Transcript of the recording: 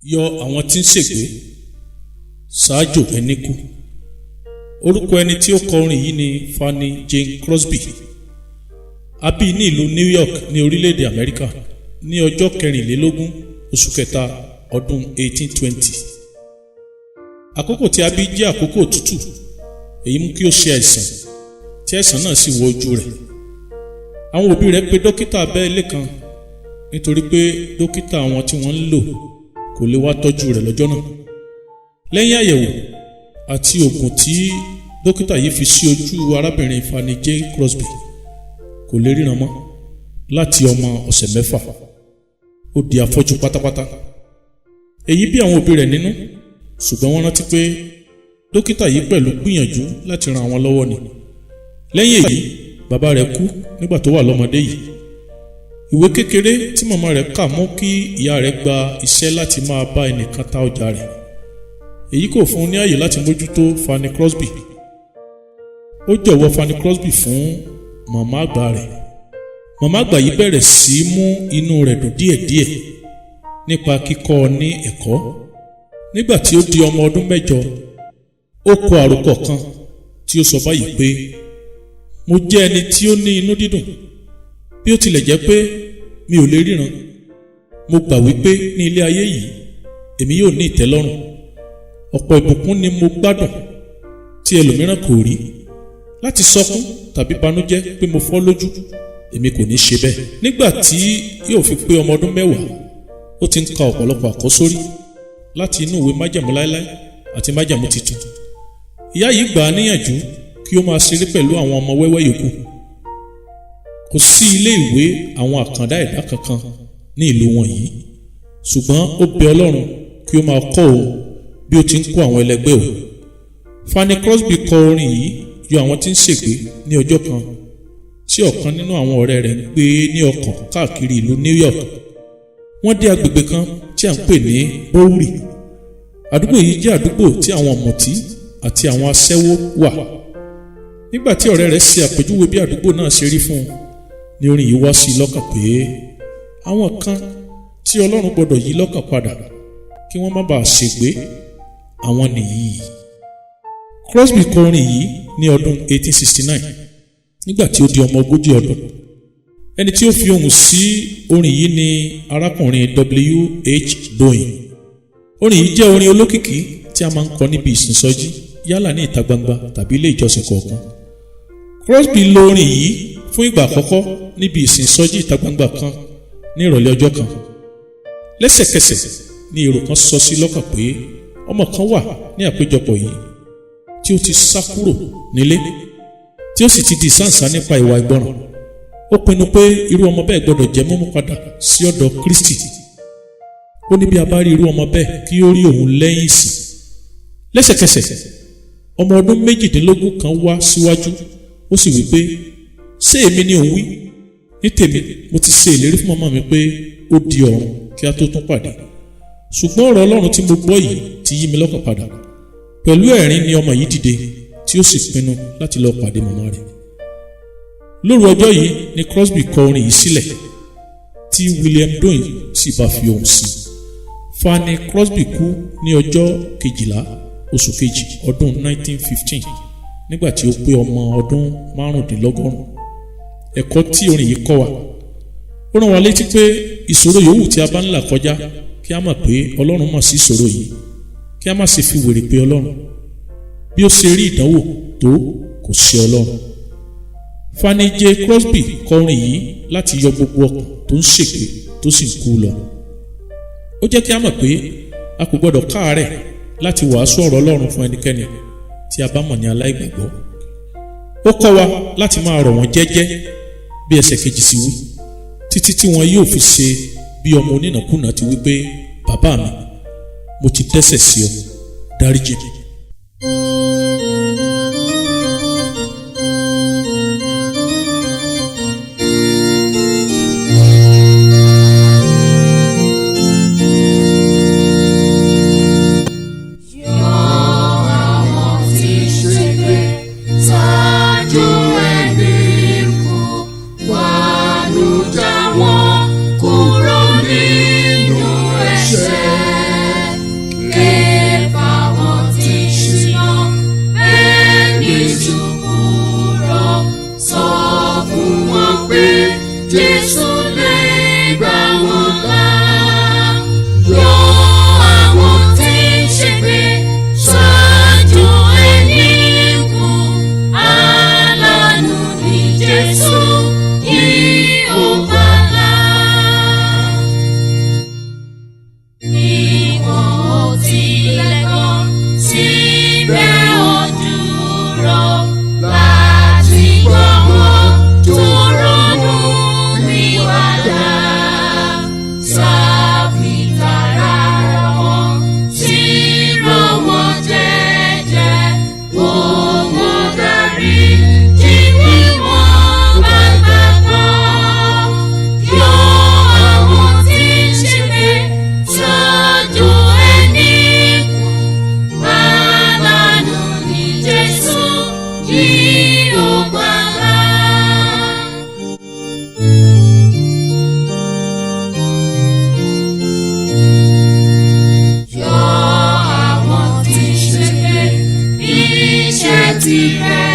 yọ àwọn tí ń ṣègbé ṣáájò ẹni kú. Orúkọ ẹni tí ó kọ orin yìí ni Fanny Jane Crosby. A bí ní ìlú New York ní orílẹ̀-èdè Amẹ́ríkà ní ọjọ́ 24 oṣù kẹta ọdún 1820. Àkókò tí a bí jẹ́ àkókò òtútù, èyí mú kí ó ṣe àìsàn tí àìsàn náà sì wọ ojú rẹ̀. Àwọn òbí rẹ̀ pè dókítà abẹ́lé kan nítorí pé dókítà àwọn tí wọ́n ń lò kò lè wá tọ́jú rẹ̀ lọ́jọ́ náà. Lẹ́yìn àyẹ̀wò àti oògùn tí dókítà yìí fi sí ojú arábìnrin Fanny Jane Crosby, kò lè ríran mọ́ láti ọmọ ọ̀sẹ̀ 6. Ó di afọ́jú pátápátá. Èyí bí àwọn òbí rẹ̀ nínú, ṣùgbọ́n wọ́n rántí pé dókítà yìí pẹ̀lú gbìyànjú láti ran àwọn lọ́wọ́ ni. Lẹ́yìn èyí, bàbá rẹ̀ kú nígbà tó wà lọ́mọdé yìí. Ìwé kékeré tí màmá rẹ̀ kà mú kí ìyá rẹ̀ gba iṣẹ́ láti máa bá ẹnìkan ta ọjà rẹ̀. Èyí kò fún un ní àyè láti mójútó Fanny Crosby. Ó jọ̀wọ́ Fanny Crosby fún màmá àgbà rẹ̀. Màmá àgbà yìí bẹ̀rẹ̀ sí mú inú rẹ̀ dùn díẹ̀díẹ̀ nípa kíkọ́ ọ ní ẹ̀kọ́. Nígbà tí ó di ọmọ ọdún 8, ó kọ àròkọ kan tí ó sọ báyìí pé, mo jẹ́ ẹni tí ó ní inú dídùn. Bí ó tilẹ̀ jẹ́ pé mi ò lè ríran, mo gbà wípé ní ilé ayé yìí èmi yóò ní ìtẹ́lọ́rùn. Ọ̀pọ̀ ìbùkún ni mo gbádùn tí ẹlòmíràn kò rí. Láti sọkún tàbí banújẹ́ pé mo fọ́ lójú, èmi kò ní ṣe bẹ́ẹ̀. Nígbà tí yóò fi pé ọmọ ọdún 10, ó ti ń ka ọ̀pọ̀lọpọ̀ àkọ́sórí láti inú ìwé májẹ̀mú láéláé àti májẹ̀mú titun. Ìyá yìí gbà á níyànjú kí ó máa ṣeré pẹ̀lú àwọn ọmọ wẹ́wẹ́ yòókù. Kò sí ilé ìwé àwọn àkàndá ẹ̀dá kankan ní ìlú wọn yìí, ṣùgbọ́n ó bẹ Ọlọ́run kí ó máa kọ́ òun bí ó ti ń kọ́ àwọn ẹlẹgbẹ́ òun. Fanny Crosby kọ orin yìí yọ àwọn tí ń ṣègbé ní ọjọ́ kan tí ọ̀kan nínú àwọn ọ̀rẹ́ rẹ̀ ń gbé ní ọkọ̀ káàkiri ìlú New York. Wọ́n dé agbègbè kan tí à ń pè ní Bowery. Àdúgbò yìí jẹ́ àdúgbò tí àwọn ọ̀mùtí àti àwọn aṣẹ́wó wà. Nígbà tí ọ̀rẹ́ rẹ̀ ṣe àpèjúwe bí àdúgbò náà ṣe rí fún un, ní orin yìí wá sí i lọ́kàn pé àwọn kan tí Ọlọ́run gbọ́dọ̀ yí lọ́kàn padà kí wọ́n má bàa ṣègbé, àwọn nìyí. Crosby kọ orin yìí ní ọdún 1869 nígbà tí ó di ọmọ 40 ọdún. Ẹni tí ó fi ohùn sí orin yìí ni arákùnrin W.H. Doyin. Orin yìí jẹ́ orin olókìkí tí a máa ń kọ níbi ìsìnsọjí, yálà ní ìta gbangba tàbí ilé ìjọsìn kọ̀ọ̀kan. Crosby lo orin yìí fún ìgbà àkọ́kọ́ níbi ìsìnsọjí ìta gbangba kan ní ìrọ̀lẹ́ ọjọ́ kan. Lẹ́sẹ̀kẹsẹ̀ ni èrò kan sọ sí lọ́kàn pé ọmọ kan wà ní àpéjọpọ̀ yìí tí ó ti sá kúrò nílé, tí ó sì ti di sáǹsá nípa ìwà ìgbọràn. Ó pinnu pé irú ọmọ bẹ́ẹ̀ gbọ́dọ̀ jẹ́ mímú padà sí ọ̀dọ̀ Kristi. Ó ní bí a bá rí irú ọmọ bẹ́ẹ̀ kí ó rí òun lẹ́yìn ìsìn. Lẹ́sẹ̀kẹsẹ̀ ọmọ ọdún 18 kan wá síwájú, ó sì wí pé, ṣé èmi ni òun wí? Ní tèmi, mo ti ṣe ìlérí fún màmá mi pé ó di ọ̀run kí a tó tún pàdé. Ṣùgbọ́n ọ̀rọ̀ Ọlọ́run tí mo gbọ́ yìí ti yí mi lọ́kàn padà. Pẹ̀lú ẹ̀rín ni ọmọ yìí dìde tí ó sì pinnu láti lọ pàdé màmá rẹ̀. Lóru ọjọ́ yìí ni Crosby kọ orin yìí sílẹ̀ tí William Doyin sì bá fi ohùn sí. Fanny Crosby kú ní ọjọ́ 12 oṣù kejì ọdún 1915 nígbà tí ó pé ọmọ ọdún 95. Ẹ̀kọ́ tí orin yìí kọ́ wa, ó rán wa létí pé ìṣòro yòówù tí a bá ń là kọjá, kí a mọ̀ pé Ọlọ́run mọ̀ sí ìṣòro yìí, kí a má ṣe fi wèrè pé Ọlọ́run. Bí ó ṣe rí ìdánwò tó, kò ṣe Ọlọ́run. Fanny J. Crosby kọ orin yìí láti yọ gbogbo ọkàn tó ń ṣègbé tó sì ń kú lọ. Ó jẹ́ kí a mọ̀ pé a kò gbọ́dọ̀ káàárẹ̀ láti wàásù ọ̀rọ̀ Ọlọ́run fún ẹnikẹ́ni tí a bá mọ̀ ní aláìgbàgbọ́. Ó kọ́ wa láti máa rọ̀ wọ́n jẹ́jẹ́ bí ẹsẹ̀ 2 sí wí, títí tí wọn yóò fi ṣe bí ọmọ onínàkúnà ti wí pé, bàbá mi, mo ti dẹ́ṣẹ̀ sí ọ, dáríjì mi. Kúrò nínú ẹ̀ṣẹ̀. síbẹ̀.